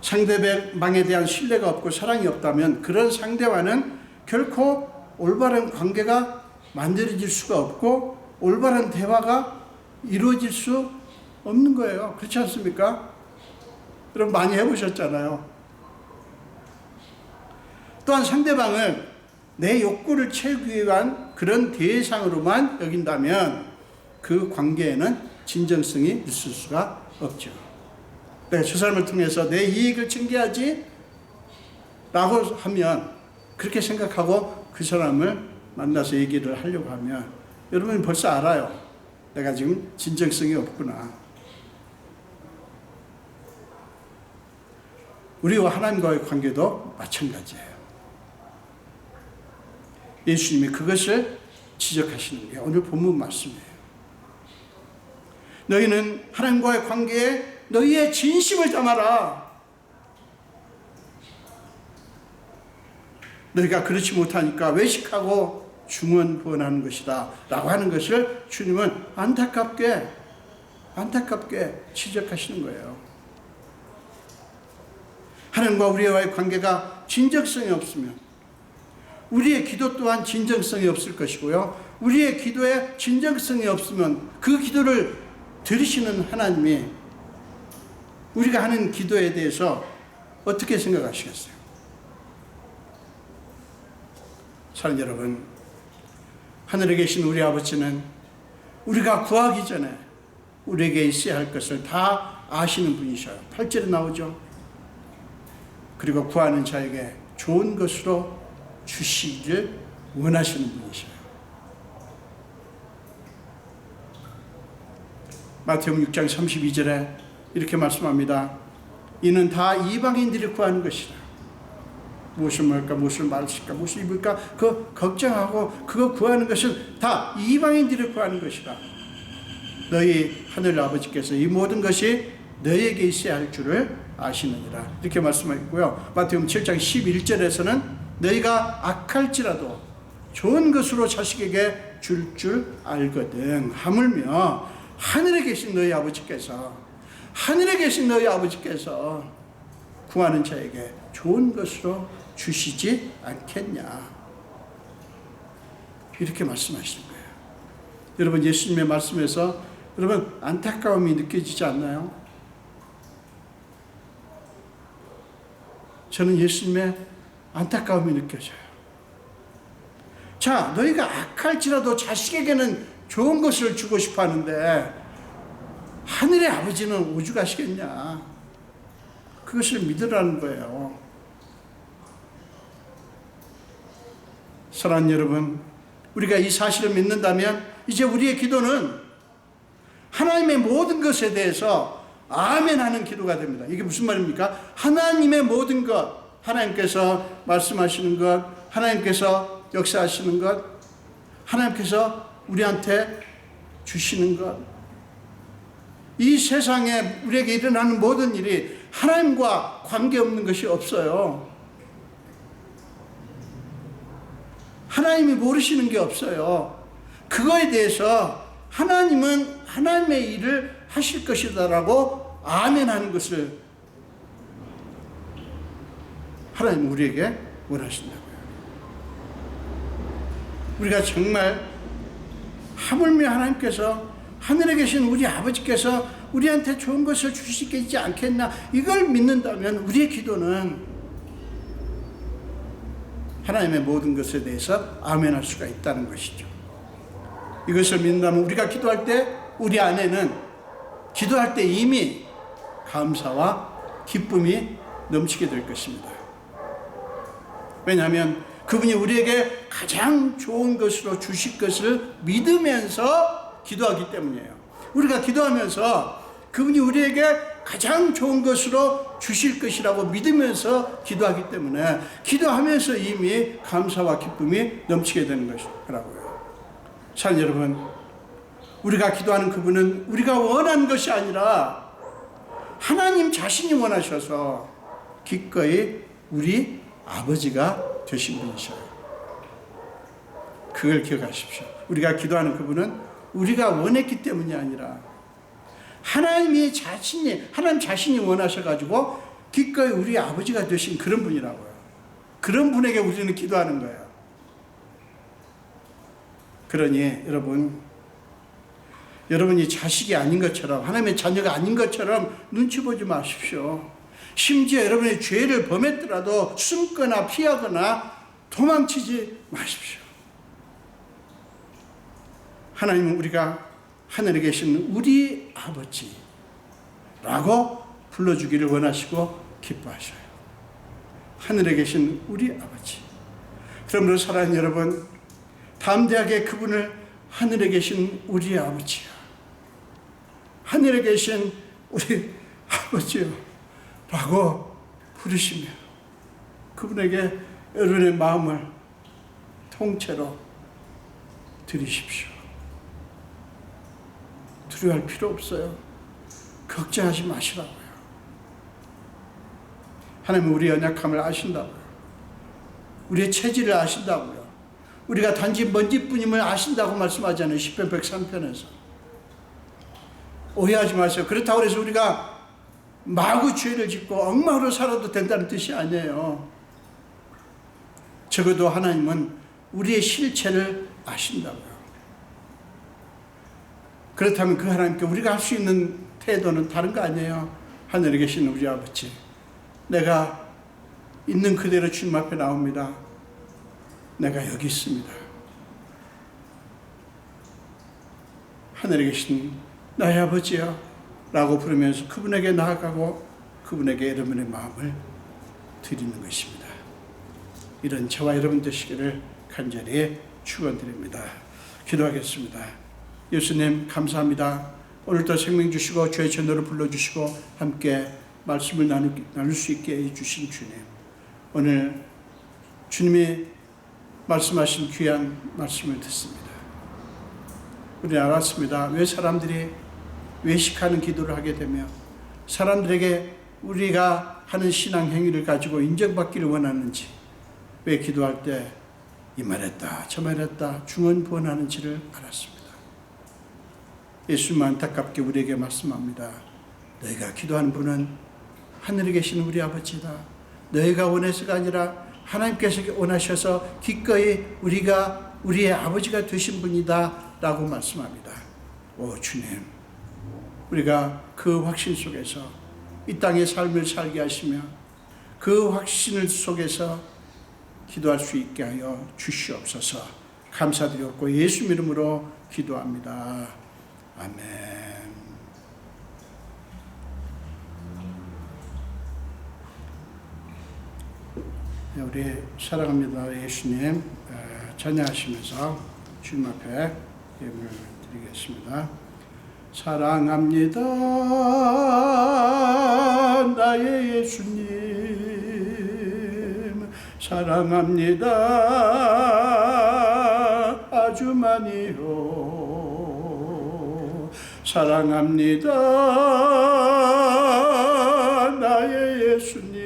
상대방에 대한 신뢰가 없고 사랑이 없다면 그런 상대와는 결코 올바른 관계가 만들어질 수가 없고 올바른 대화가 이루어질 수 없는 거예요. 그렇지 않습니까? 여러분 많이 해보셨잖아요. 또한 상대방을 내 욕구를 채우기 위한 그런 대상으로만 여긴다면 그 관계에는 진정성이 있을 수가 없죠. 내가 저 사람을 통해서 내 이익을 챙겨야지 라고 하면, 그렇게 생각하고 그 사람을 만나서 얘기를 하려고 하면 여러분이 벌써 알아요. 내가 지금 진정성이 없구나. 우리와 하나님과의 관계도 마찬가지예요. 예수님이 그것을 지적하시는 게 오늘 본문 말씀이에요. 너희는 하나님과의 관계에 너희의 진심을 담아라. 너희가 그렇지 못하니까 외식하고 중언부언하는 것이다 라고 하는 것을 주님은 안타깝게 지적하시는 거예요. 하나님과 우리와의 관계가 진정성이 없으면 우리의 기도 또한 진정성이 없을 것이고요. 우리의 기도에 진정성이 없으면 그 기도를 들으시는 하나님이 우리가 하는 기도에 대해서 어떻게 생각하시겠어요? 사랑 여러분, 하늘에 계신 우리 아버지는 우리가 구하기 전에 우리에게 있어야 할 것을 다 아시는 분이셔요. 8절에 나오죠. 그리고 구하는 자에게 좋은 것으로 주시기를 원하시는 분이셔요. 마태복음 6장 32절에 이렇게 말씀합니다. 이는 다 이방인들이 구하는 것이라. 무엇을 먹을까, 무엇을 마실까, 무엇을 입을까, 그거 걱정하고 그거 구하는 것은 다 이방인들이 구하는 것이라. 너희 하늘 아버지께서 이 모든 것이 너희에게 있어야 할 줄을 아시느니라. 이렇게 말씀하고요. 마태복음 7장 11절에서는 너희가 악할지라도 좋은 것으로 자식에게 줄 알거든. 하물며 하늘에 계신 너희 아버지께서 구하는 자에게 좋은 것으로 주시지 않겠냐. 이렇게 말씀하시는 거예요. 여러분, 예수님의 말씀에서 여러분 안타까움이 느껴지지 않나요? 저는 예수님의 안타까움이 느껴져요. 자, 너희가 악할지라도 자식에게는 좋은 것을 주고 싶어 하는데 하늘의 아버지는 오죽하시겠냐. 그것을 믿으라는 거예요. 사랑하는 여러분, 우리가 이 사실을 믿는다면 이제 우리의 기도는 하나님의 모든 것에 대해서 아멘 하는 기도가 됩니다. 이게 무슨 말입니까? 하나님의 모든 것, 하나님께서 말씀하시는 것, 하나님께서 역사하시는 것, 하나님께서 우리한테 주시는 것, 이 세상에 우리에게 일어나는 모든 일이 하나님과 관계없는 것이 없어요. 하나님이 모르시는 게 없어요. 그거에 대해서 하나님은 하나님의 일을 하실 것이다라고 아멘하는 것을 하나님은 우리에게 원하신다고요. 우리가 정말 하물며 하나님께서, 하늘에 계신 우리 아버지께서 우리한테 좋은 것을 주시겠지 않겠나, 이걸 믿는다면 우리의 기도는 하나님의 모든 것에 대해서 아멘할 수가 있다는 것이죠. 이것을 믿는다면 우리가 기도할 때 우리 안에는 기도할 때 이미 감사와 기쁨이 넘치게 될 것입니다. 왜냐하면 그분이 우리에게 가장 좋은 것으로 주실 것을 믿으면서 기도하기 때문이에요. 우리가 기도하면서 그분이 우리에게 가장 좋은 것으로 주실 것이라고 믿으면서 기도하기 때문에 기도하면서 이미 감사와 기쁨이 넘치게 되는 것이라고요. 사랑 여러분, 우리가 기도하는 그분은 우리가 원하는 것이 아니라 하나님 자신이 원하셔서 기꺼이 우리 아버지가 되신 분이셔요. 그걸 기억하십시오. 우리가 기도하는 그분은 우리가 원했기 때문이 아니라 하나님 자신이 원하셔가지고 기꺼이 우리 아버지가 되신 그런 분이라고요. 그런 분에게 우리는 기도하는 거예요. 그러니 여러분이 자식이 아닌 것처럼, 하나님의 자녀가 아닌 것처럼 눈치 보지 마십시오. 심지어 여러분의 죄를 범했더라도 숨거나 피하거나 도망치지 마십시오. 하나님은 우리가 하늘에 계신 우리 아버지라고 불러주기를 원하시고 기뻐하셔요. 하늘에 계신 우리 아버지. 그러므로 사랑하는 여러분, 담대하게 그분을 하늘에 계신 우리 아버지요, 하늘에 계신 우리 아버지요 라고 부르시며 그분에게 여러분의 마음을 통째로 드리십시오. 두려워할 필요 없어요. 걱정하지 마시라고요. 하나님은 우리의 연약함을 아신다고요. 우리의 체질을 아신다고요. 우리가 단지 먼지뿐임을 아신다고 말씀하잖아요. 시편 103편에서. 오해하지 마세요. 그렇다고 해서 우리가 마구 죄를 짓고 엉망으로 살아도 된다는 뜻이 아니에요. 적어도 하나님은 우리의 실체를 아신다고요. 그렇다면 그 하나님께 우리가 할 수 있는 태도는 다른 거 아니에요. 하늘에 계신 우리 아버지, 내가 있는 그대로 주님 앞에 나옵니다. 내가 여기 있습니다. 하늘에 계신 나의 아버지여 라고 부르면서 그분에게 나아가고 그분에게 여러분의 마음을 드리는 것입니다. 이런 저와 여러분 되시기를 간절히 축원드립니다. 기도하겠습니다. 예수님 감사합니다. 오늘도 생명 주시고 주의 전도를 불러주시고 함께 말씀을 나눌 수 있게 해주신 주님, 오늘 주님이 말씀하신 귀한 말씀을 듣습니다. 우리는 알았습니다. 왜 사람들이 외식하는 기도를 하게 되며 사람들에게 우리가 하는 신앙 행위를 가지고 인정받기를 원하는지, 왜 기도할 때 이 말했다 저 말했다 중언부언하는지를 알았습니다. 예수님 안타깝게 우리에게 말씀합니다. 너희가 기도하는 분은 하늘에 계신 우리 아버지다. 너희가 원해서가 아니라 하나님께서 원하셔서 기꺼이 우리가 우리의 아버지가 되신 분이다 라고 말씀합니다. 오 주님, 우리가 그 확신 속에서 이 땅의 삶을 살게 하시며 그 확신 속에서 기도할 수 있게 하여 주시옵소서. 감사드렸고 예수 이름으로 기도합니다. 아멘. 우리 사랑합니다 예수님 찬양하시면서 주님 앞에 예물을 드리겠습니다. 사랑합니다 나의 예수님, 사랑합니다 아주 많이요, 사랑합니다 나의 예수님,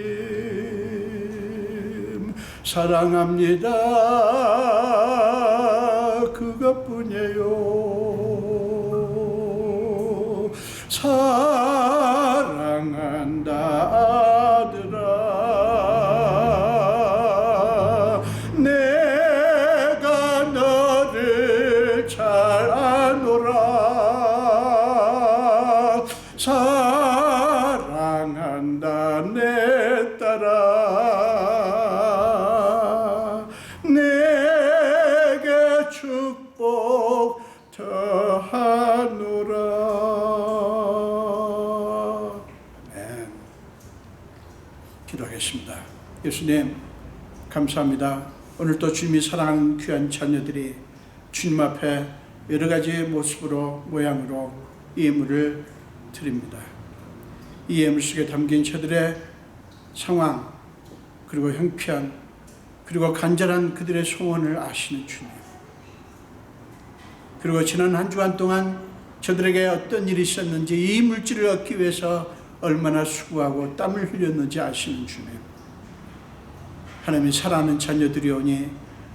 사랑합니다 그것뿐이에요. 사랑한다 아들아, 내가 너를 잘 아노라. 사랑한다 내 딸아, 내게 축복 더하노라. 아멘. 기도하겠습니다. 예수님 감사합니다. 오늘 또 주님이 사랑하는 귀한 자녀들이 주님 앞에 여러 가지 모습으로 모양으로 이 예물을 드립니다. 이 예물 속에 담긴 저들의 상황, 그리고 형편, 그리고 간절한 그들의 소원을 아시는 주님, 그리고 지난 한 주간 동안 저들에게 어떤 일이 있었는지, 이 물질을 얻기 위해서 얼마나 수고하고 땀을 흘렸는지 아시는 주님, 하나님이 사랑하는 자녀들이 오니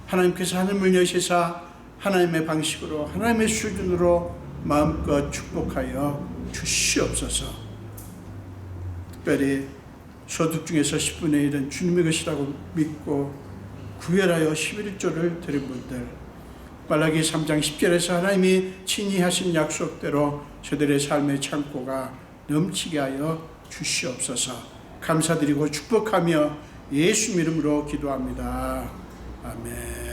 하나님께서 하늘문을 여시사 하나님의 방식으로 하나님의 수준으로 마음껏 축복하여 주시옵소서. 특별히 소득 중에서 10분의 1은 주님의 것이라고 믿고 구별하여 11조를 드린 분들, 말라기 3장 10절에서 하나님이 친히 하신 약속대로 저들의 삶의 창고가 넘치게 하여 주시옵소서. 감사드리고 축복하며 예수 이름으로 기도합니다. 아멘.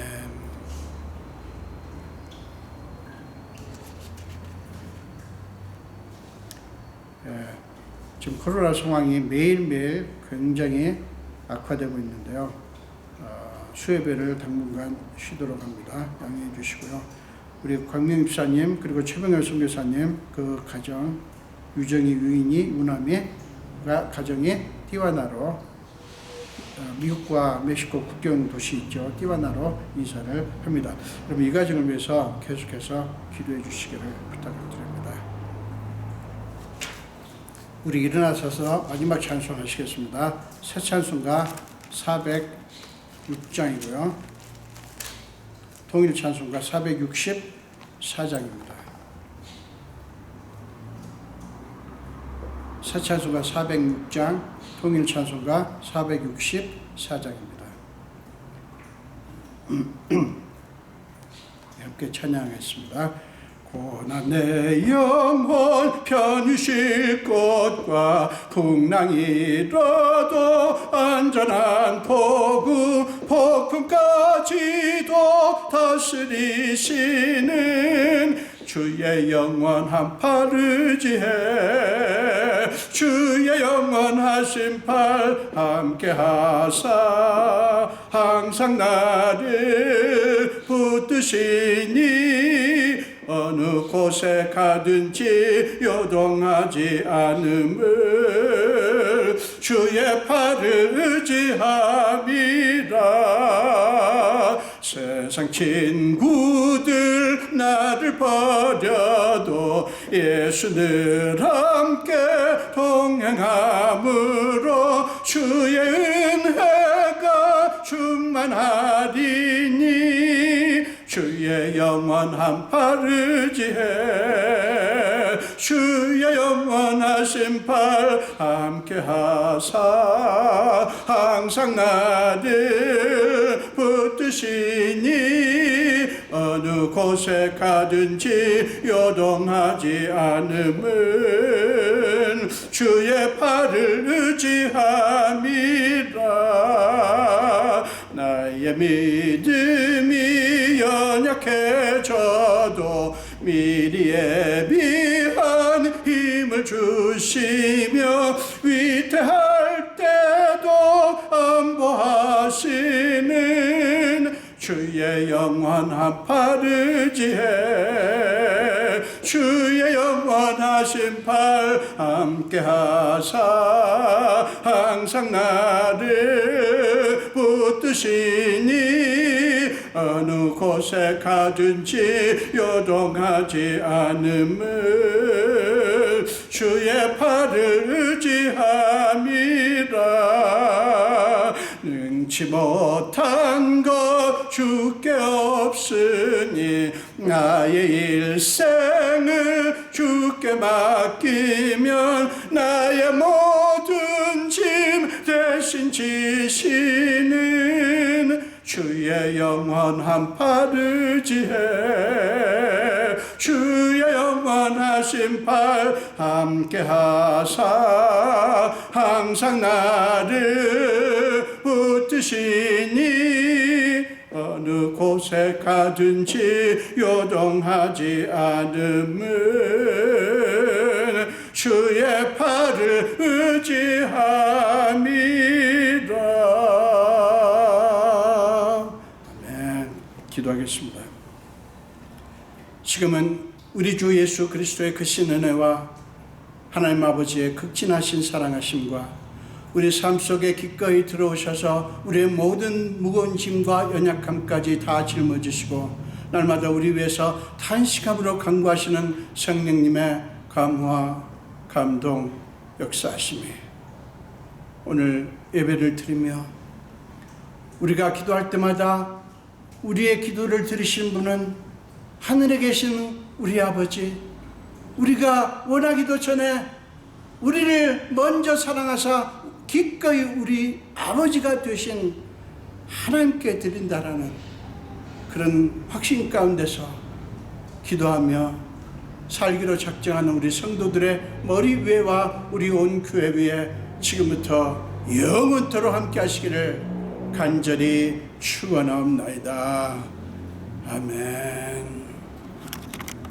지금 코로나 상황이 매일매일 굉장히 악화되고 있는데요. 수혜배를 당분간 쉬도록 합니다. 양해해 주시고요. 우리 광명 입사님 그리고 최병열 선교사님 그 가정 유정이 유인이 우남이가 가정이 티와나로 미국과 멕시코 국경 도시 있죠. 티와나로 이사를 합니다. 여러분 이 가정을 위해서 계속해서 기도해 주시기를 부탁드립니다. 우리 일어나셔서 마지막 찬송하시겠습니다. 새 찬송가 406장이고요. 통일 찬송가 464장입니다. 새 찬송가 406장, 통일 찬송가 464장입니다. 함께 찬양하겠습니다. 고난 내 영혼 편히 쉴 곳과 풍랑이라도 안전한 폭풍까지도 다스리시는 주의 영원한 팔 의지해 주의 영원하신 팔 함께하사 항상 나를 붙드시니 어느 곳에 가든지 요동하지 않음을 주의 팔을 의지함이라. 세상 친구들 나를 버려도 예수 늘 함께 동행함으로 주의 은혜가 충만하리니 주의 영원한 팔 의지해 주의 영원하신 팔 함께하사 항상 나를 붙드시니 어느 곳에 가든지 요동하지 않음은 주의 팔을 의지함이라. 나의 믿음이 연약해져도 미리 예비한 힘을 주시며 위태할 때도 안보하시는 주의 영원한 팔 의지해 주의 영원하신 팔 함께하사 항상 나를 붙드시니 어느 곳에 가든지 요동하지 않음을 주의 팔을 의지함이라. 능치 못한 것 주께 없으니 나의 일생을 주께 맡기면 나의 모든 짐 대신 지시는 주의 영원한 팔 의지해 주의 영원하신 팔 함께하사 항상 나를 붙드시니 어느 곳에 가든지 요동하지 않음은 주의 팔을 의지함이라. 기도하겠습니다. 지금은 우리 주 예수 그리스도의 크신 은혜와 하나님 아버지의 극진하신 사랑하심과 우리 삶 속에 기꺼이 들어오셔서 우리의 모든 무거운 짐과 연약함까지 다 짊어지시고 날마다 우리 위해서 탄식함으로 간구하시는 성령님의 감화, 감동, 역사하심이 오늘 예배를 드리며 우리가 기도할 때마다 우리의 기도를 들으신 분은 하늘에 계신 우리 아버지, 우리가 원하기도 전에 우리를 먼저 사랑하사 기꺼이 우리 아버지가 되신 하나님께 드린다라는 그런 확신 가운데서 기도하며 살기로 작정하는 우리 성도들의 머리 위에와 우리 온 교회 위에 지금부터 영원토록 함께 하시기를 간절히 축원하옵나이다. 아멘.